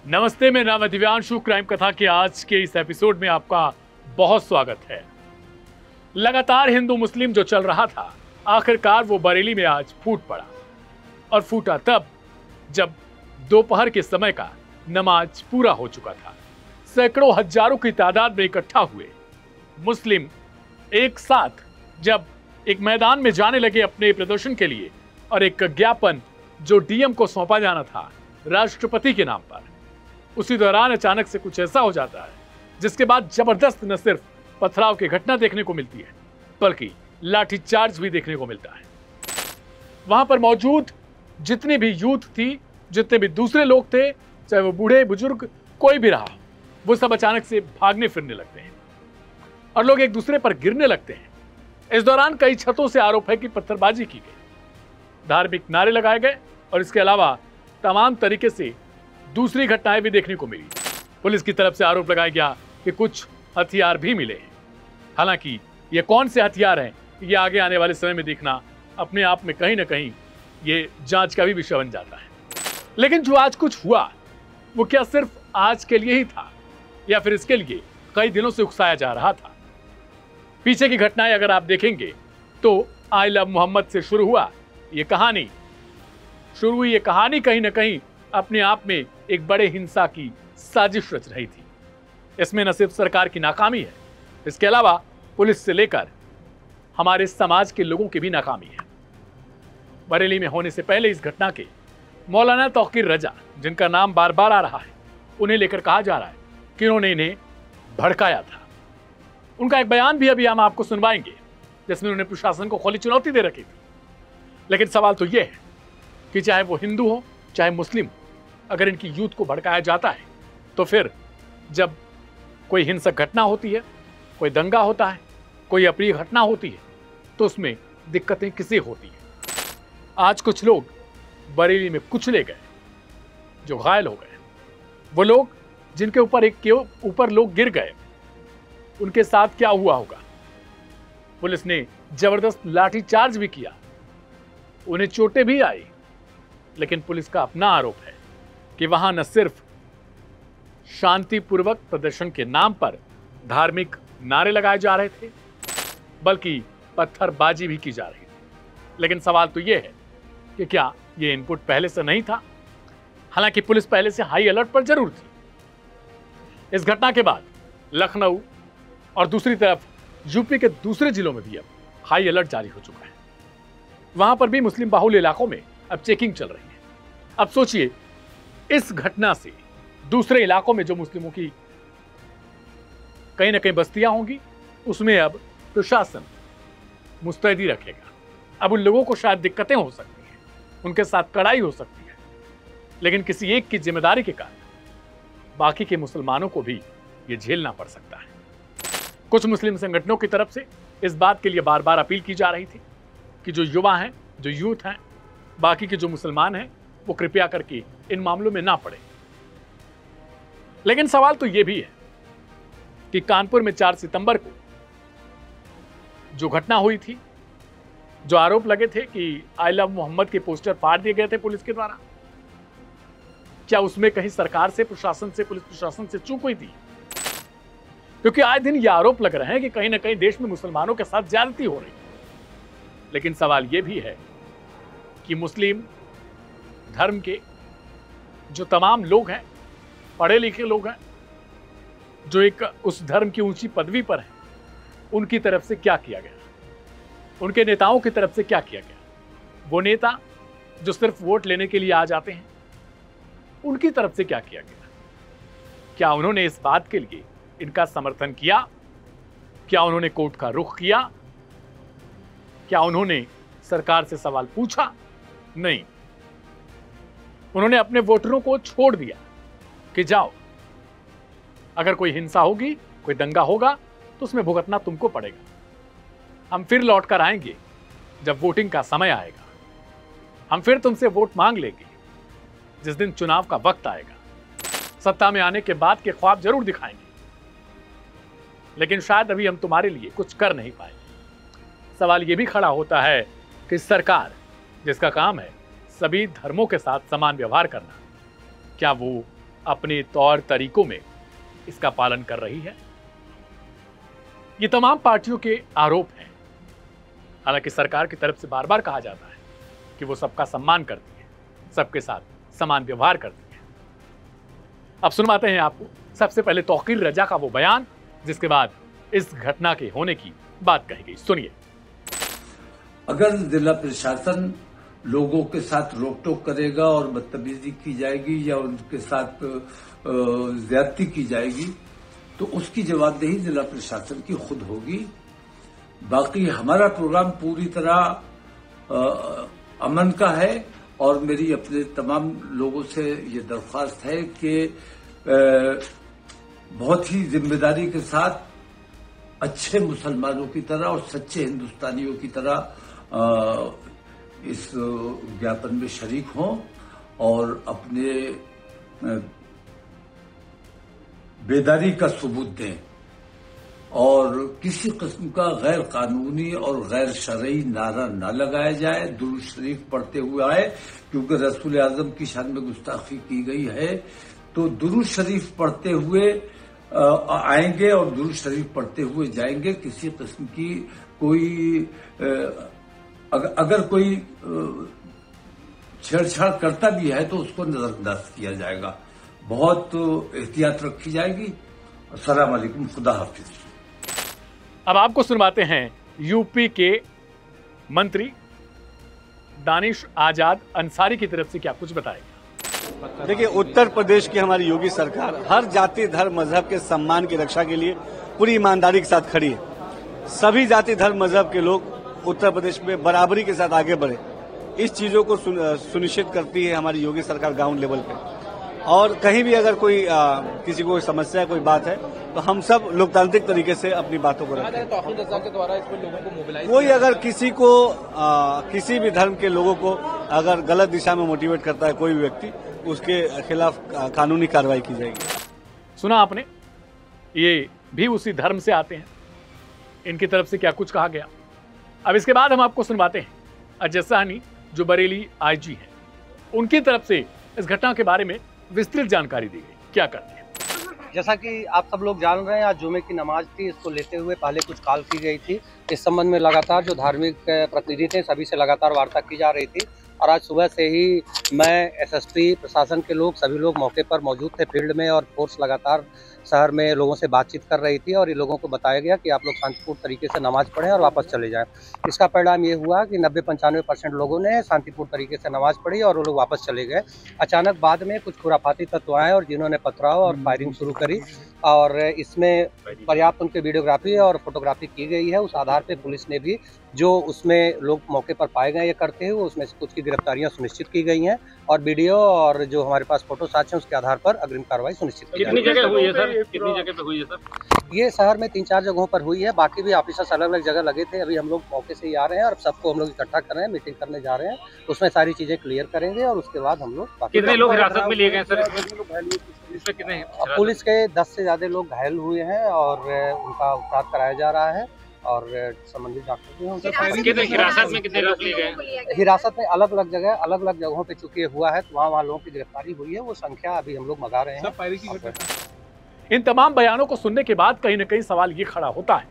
नमस्ते, मैं नाम है दिव्यांशु। क्राइम कथा के आज के इस एपिसोड में आपका बहुत स्वागत है। लगातार हिंदू मुस्लिम जो चल रहा था, आखिरकार वो बरेली में आज फूट पड़ा। और फूटा तब जब दोपहर के समय का नमाज पूरा हो चुका था। सैकड़ों हजारों की तादाद में इकट्ठा हुए मुस्लिम एक साथ जब एक मैदान में जाने लगे अपने प्रदर्शन के लिए, और एक ज्ञापन जो डीएम को सौंपा जाना था राष्ट्रपति के नाम पर, उसी दौरान अचानक से कुछ ऐसा हो जाता है जिसके बाद जबरदस्त न सिर्फ पथराव की घटना देखने को मिलती है, बल्कि लाठीचार्ज भी देखने को मिलता है। वहां पर मौजूद जितनी भी यूथ थी, जितने भी दूसरे लोग थे, चाहे वो बूढ़े बुजुर्ग कोई भी रहा, वो सब अचानक से भागने फिरने लगते हैं और लोग एक दूसरे पर गिरने लगते हैं। इस दौरान कई छतों से आरोप है कि पत्थरबाजी की गई, धार्मिक नारे लगाए गए और इसके अलावा तमाम तरीके से दूसरी घटनाएं भी देखने को मिली। पुलिस की तरफ से आरोप लगाया गया कि कुछ हथियार भी मिले हैं। हालांकि ये कौन से हथियार हैं, ये आगे आने वाले समय में देखना अपने आप में कहीं ना कहीं ये जांच का भी विषय बन जाता है। लेकिन जो आज कुछ हुआ, वो क्या सिर्फ आज के लिए ही था या फिर इसके लिए कई दिनों से उकसाया जा रहा था? पीछे की घटनाएं अगर आप देखेंगे तो आई लव मोहम्मद से शुरू हुआ ये कहानी। ये कहानी कहीं ना कहीं अपने आप में एक बड़े हिंसा की साजिश रच रही थी। इसमें न सिर्फ सरकार की नाकामी है, इसके अलावा पुलिस से लेकर हमारे समाज के लोगों की भी नाकामी है। बरेली में होने से पहले इस घटना के मौलाना तौकीर रजा, जिनका नाम बार बार आ रहा है, उन्हें लेकर कहा जा रहा है कि उन्होंने इन्हें भड़काया था। उनका एक बयान भी अभी हम आपको सुनवाएंगे, जिसमें उन्होंने प्रशासन को खुली चुनौती दे रखी थी। लेकिन सवाल तो यह है कि चाहे वो हिंदू हो चाहे मुस्लिम, अगर इनकी यूथ को भड़काया जाता है तो फिर जब कोई हिंसक घटना होती है, कोई दंगा होता है, कोई अप्रिय घटना होती है, तो उसमें दिक्कतें किसे होती हैं? आज कुछ लोग बरेली में कुचले गए, जो घायल हो गए, वो लोग जिनके ऊपर लोग गिर गए, उनके साथ क्या हुआ होगा? पुलिस ने जबरदस्त लाठीचार्ज भी किया, उन्हें चोटें भी आई। लेकिन पुलिस का अपना आरोप है कि वहां न सिर्फ शांतिपूर्वक प्रदर्शन के नाम पर धार्मिक नारे लगाए जा रहे थे, बल्कि पत्थरबाजी भी की जा रही थी। लेकिन सवाल तो यह है कि क्या यह इनपुट पहले से नहीं था? हालांकि पुलिस पहले से हाई अलर्ट पर जरूर थी। इस घटना के बाद लखनऊ और दूसरी तरफ यूपी के दूसरे जिलों में भी अब हाई अलर्ट जारी हो चुका है। वहां पर भी मुस्लिम बाहुल्य इलाकों में अब चेकिंग चल रही है। अब सोचिए, इस घटना से दूसरे इलाकों में जो मुस्लिमों की कहीं ना कहीं बस्तियां होंगी, उसमें अब प्रशासन मुस्तैदी रखेगा। अब उन लोगों को शायद दिक्कतें हो सकती हैं, उनके साथ कड़ाई हो सकती है, लेकिन किसी एक की जिम्मेदारी के कारण बाकी के मुसलमानों को भी ये झेलना पड़ सकता है। कुछ मुस्लिम संगठनों की तरफ से इस बात के लिए बार बार अपील की जा रही थी कि जो युवा हैं, जो यूथ हैं, बाकी के जो मुसलमान हैं, वो कृपया करके इन मामलों में ना पड़े। लेकिन सवाल तो यह भी है कि कानपुर में 4 सितंबर को जो घटना हुई थी, जो आरोप लगे थे कि आई लव मोहम्मद के पोस्टर फाड़ दिए गए थे पुलिस के द्वारा, क्या उसमें कहीं सरकार से, प्रशासन से, पुलिस प्रशासन से चूक हुई थी? क्योंकि आए दिन ये आरोप लग रहे हैं कि कहीं ना कहीं देश में मुसलमानों के साथ ज्यादती हो रही है। लेकिन सवाल यह भी है कि मुस्लिम धर्म के जो तमाम लोग हैं, पढ़े लिखे लोग हैं, जो एक उस धर्म की ऊंची पदवी पर हैं, उनकी तरफ से क्या किया गया? उनके नेताओं की तरफ से क्या किया गया? वो नेता जो सिर्फ वोट लेने के लिए आ जाते हैं, उनकी तरफ से क्या किया गया? क्या उन्होंने इस बात के लिए इनका समर्थन किया? क्या उन्होंने कोर्ट का रुख किया? क्या उन्होंने सरकार से सवाल पूछा? नहीं, उन्होंने अपने वोटरों को छोड़ दिया कि जाओ, अगर कोई हिंसा होगी, कोई दंगा होगा, तो उसमें भुगतना तुमको पड़ेगा। हम फिर लौट कर आएंगे जब वोटिंग का समय आएगा। हम फिर तुमसे वोट मांग लेंगे जिस दिन चुनाव का वक्त आएगा। सत्ता में आने के बाद के ख्वाब जरूर दिखाएंगे, लेकिन शायद अभी हम तुम्हारे लिए कुछ कर नहीं पाएंगे। सवाल यह भी खड़ा होता है कि सरकार, जिसका काम है सभी धर्मों के साथ समान व्यवहार करना, क्या वो अपने तौर तरीकों में इसका पालन कर रही है। ये तमाम पार्टियों के आरोप हैं। हालांकि सरकार की तरफ से बार बार कहा जाता है कि वो सबका सम्मान करती है, सबके साथ समान व्यवहार करती है। अब सुनवाते हैं आपको सबसे पहले तौकीर रजा का वो बयान, जिसके बाद इस घटना के होने की बात कही गई। सुनिए। अगर जिला प्रशासन लोगों के साथ रोक टोक करेगा और बदतमीजी की जाएगी या उनके साथ ज्यादती की जाएगी तो उसकी जवाबदेही जिला प्रशासन की खुद होगी। बाकी हमारा प्रोग्राम पूरी तरह अमन का है और मेरी अपने तमाम लोगों से ये दरख्वास्त है कि बहुत ही जिम्मेदारी के साथ अच्छे मुसलमानों की तरह और सच्चे हिंदुस्तानियों की तरह इस ज्ञापन में शरीक हों और अपने बेदारी का सबूत दें और किसी किस्म का गैर कानूनी और गैर शरई नारा न लगाया जाए। दुरूद शरीफ पढ़ते हुए आए, क्योंकि रसूल आजम की शान में गुस्ताखी की गई है, तो दुरूद शरीफ पढ़ते हुए आएंगे और दुरूद शरीफ पढ़ते हुए जाएंगे। किसी किस्म की कोई अगर कोई छेड़छाड़ करता भी है तो उसको नजरअंदाज किया जाएगा। बहुत एहतियात रखी जाएगी। अस्सलाम वालेकुम, खुदा हाफिज। अब आपको सुनवाते हैं यूपी के मंत्री दानिश आजाद अंसारी की तरफ से क्या कुछ बताएगा। देखिए, उत्तर प्रदेश की हमारी योगी सरकार हर जाति धर्म मजहब के सम्मान की रक्षा के लिए पूरी ईमानदारी के साथ खड़ी है। सभी जाति धर्म मजहब के लोग उत्तर प्रदेश में बराबरी के साथ आगे बढ़े, इस चीजों को सुनिश्चित करती है हमारी योगी सरकार ग्राउंड लेवल पे। और कहीं भी अगर कोई किसी को समस्या है, कोई बात है, तो हम सब लोकतांत्रिक तरीके से अपनी बातों को रखते हैं। कोई अगर किसी को किसी भी धर्म के लोगों को अगर गलत दिशा में मोटिवेट करता है कोई भी व्यक्ति, उसके खिलाफ कानूनी कार्रवाई की जाएगी। सुना आपने, ये भी उसी धर्म से आते हैं, इनकी तरफ से क्या कुछ कहा गया। अब इसके बाद हम आपको सुनवाते हैं अजय सहनी, जो बरेली आईजी हैं, उनकी तरफ से इस घटना के बारे में विस्तृत जानकारी दी गई। क्या करते हैं। जैसा कि आप सब लोग जान रहे हैं, आज जुमे की नमाज थी, इसको लेते हुए पहले कुछ कॉल की गई थी। इस संबंध में लगातार जो धार्मिक प्रतिनिधि थे सभी से लगातार वार्ता की जा रही थी और आज सुबह से ही मैं, एसएसपी, प्रशासन के लोग, सभी लोग मौके पर मौजूद थे फील्ड में और फोर्स लगातार शहर में लोगों से बातचीत कर रही थी और ये लोगों को बताया गया कि आप लोग शांतिपूर्ण तरीके से नमाज पढ़ें और वापस चले जाएं। इसका परिणाम ये हुआ कि 90-95% लोगों ने शांतिपूर्ण तरीके से नमाज पढ़ी और वो लोग वापस चले गए। अचानक बाद में कुछ खुराफाती तत्व आए और जिन्होंने पथराव और फायरिंग शुरू करी और इसमें पर्याप्त उनकी वीडियोग्राफी और फोटोग्राफी की गई है। उस आधार पर पुलिस ने भी जो उसमें लोग मौके पर पाए गए ये करते हुए, उसमें से कुछ की गिरफ्तारियां सुनिश्चित की गई हैं और वीडियो और जो हमारे पास फोटो साक्ष्य उसके आधार पर अग्रिम कार्रवाई सुनिश्चित की। कितनी जगह हुई है सर? कितनी जगह पे हुई है सर? ये शहर में 3-4 जगहों पर हुई है, बाकी भी ऑफिसर्स अलग अलग जगह लगे थे। अभी हम लोग मौके से ही आ रहे हैं और सबको हम लोग इकट्ठा कर रहे हैं, मीटिंग करने जा रहे हैं, उसमें सारी चीजें क्लियर करेंगे और उसके बाद हम लोग। कितने लोग हिरासत में लिए गए सर? कितने? पुलिस के 10 से ज्यादा लोग घायल हुए हैं और उनका उपचार कराया जा रहा है और संबंधित डॉक्टर भी हैं। हिरासत में कितने लोग लिए गए? हिरासत में अलग अलग जगहों पे चूंकि हुआ है तो वहाँ लोगों की गिरफ्तारी हुई है, वो संख्या अभी हम लोग मंगा रहे हैं। इन तमाम बयानों को सुनने के बाद कहीं न कहीं सवाल ये खड़ा होता है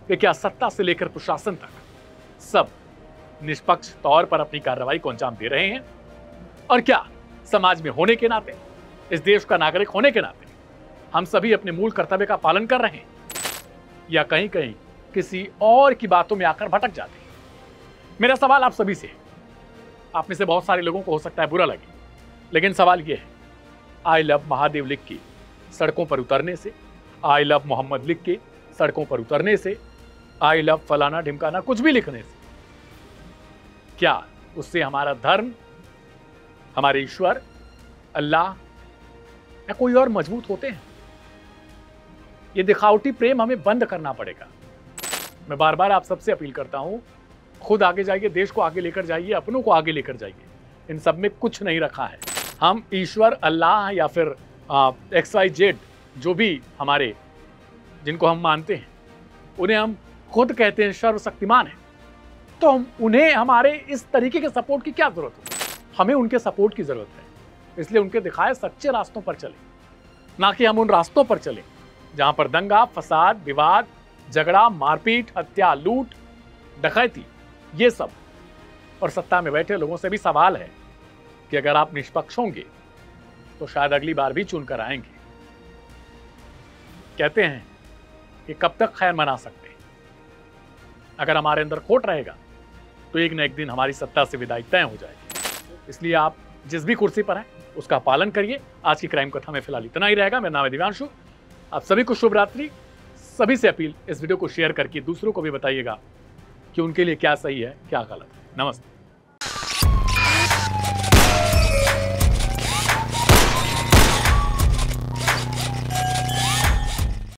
कि क्या सत्ता से लेकर प्रशासन तक सब निष्पक्ष तौर पर अपनी कार्रवाई को अंजाम दे रहे हैं और क्या समाज में होने के नाते, इस देश का नागरिक होने के नाते हम सभी अपने मूल कर्तव्य का पालन कर रहे हैं या कहीं कहीं किसी और की बातों में आकर भटक जाते हैं। मेरा सवाल आप सभी से है। आप में से बहुत सारे लोगों को हो सकता है बुरा लगे, लेकिन सवाल यह है, आई लव महादेव लिख के सड़कों पर उतरने से, आई लव मोहम्मद लिख के सड़कों पर उतरने से, आई लव फलाना ढिमकाना कुछ भी लिखने से, क्या उससे हमारा धर्म, हमारे ईश्वर, अल्लाह या कोई और मजबूत होते हैं? ये दिखावटी प्रेम हमें बंद करना पड़ेगा। मैं बार बार आप सबसे अपील करता हूं, खुद आगे जाइए, देश को आगे लेकर जाइए, अपनों को आगे लेकर जाइए। इन सब में कुछ नहीं रखा है। हम ईश्वर, अल्लाह या फिर XYZ जो भी हमारे, जिनको हम मानते हैं, उन्हें हम खुद कहते हैं सर्वशक्तिमान है, तो हम उन्हें हमारे इस तरीके के सपोर्ट की क्या जरूरत है? हमें उनके सपोर्ट की जरूरत है। इसलिए उनके दिखाए सच्चे रास्तों पर चले, ना कि हम उन रास्तों पर चले जहां पर दंगा, फसाद, विवाद, झगड़ा, मारपीट, हत्या, लूट, डकैती, ये सब। और सत्ता में बैठे लोगों से भी सवाल है कि अगर आप निष्पक्ष होंगे तो शायद अगली बार भी चुनकर आएंगे। कहते हैं कि कब तक खैर मना सकते हैं, अगर हमारे अंदर खोट रहेगा तो एक न एक दिन हमारी सत्ता से विदाई तय हो जाएगी। इसलिए आप जिस भी कुर्सी पर हैं उसका पालन करिए। आज की क्राइम कथा में फिलहाल इतना ही रहेगा। मेरा नाम है दिव्यांशु। आप सभी को शुभ रात्रि। सभी से अपील, इस वीडियो को शेयर करके दूसरों को भी बताइएगा कि उनके लिए क्या सही है, क्या गलत है। नमस्ते।